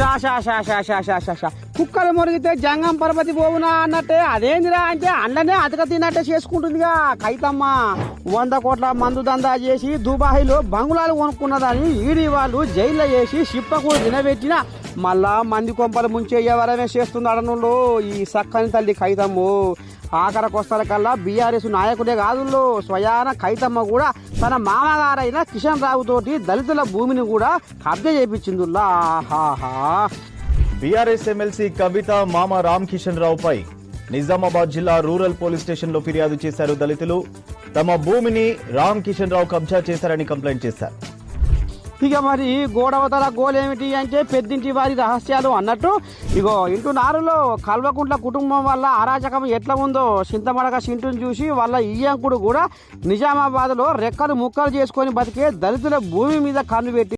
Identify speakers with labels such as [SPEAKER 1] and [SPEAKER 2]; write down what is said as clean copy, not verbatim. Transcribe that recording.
[SPEAKER 1] షా షా షా షా షా షా షా షా కుక్కలు మురిగితే జంగం పర్వతి పోవునా అన్నట్టే అదేందిరా అంటే అండ్లనే అతక తిన్నట్టే చేసుకుంటుందిగా కైతమ్మ 100 కోట్ల మందు దందా చేసి దుబాయ్లో బంగుళాలు కొనుక్కున్నదని ఈడీ వాళ్ళు జైల్లో వేసి షిప్పకు తినబెట్టిన మళ్ళా మంది కొంపలు ముంచే ఎవరమే చేస్తున్నాడనులో ఈ సక్కని తల్లి కైతమ్ము ఆఖరకొస్తాల కల్లా బీఆర్ఎస్ నాయకుడే కాదుల్లో స్వయాన కైతమ్మ కూడా తన మామగారైన కిషన్ రావుతోటి దళితుల భూమిని కూడా కబ్జా చేయించిందుల్లా.
[SPEAKER 2] బీఆర్ఎస్ ఎమ్మెల్సీ కవిత మామ రామ్ కిషన్ రావుపై నిజామాబాద్ జిల్లా రూరల్ పోలీస్ స్టేషన్ లో ఫిర్యాదు చేశారు దళితులు. తమ భూమిని రామ్ కిషన్ రావు కబ్జా చేశారని కంప్లైంట్ చేశారు.
[SPEAKER 1] ఇక మరి గోడవతల గోలేమిటి అంటే పెద్దింటి వారి రహస్యాలు అన్నట్టు ఇగో ఇంటూ నారులో కల్వకుంట్ల కుటుంబం వల్ల అరాచకం ఎట్లా ఉందో చింతమడక చింటుని చూసి వాళ్ళ ఇయ్యంకుడు కూడా నిజామాబాద్లో రెక్కలు ముక్కలు చేసుకొని బతికే దళితుల భూమి మీద కన్ను పెట్టి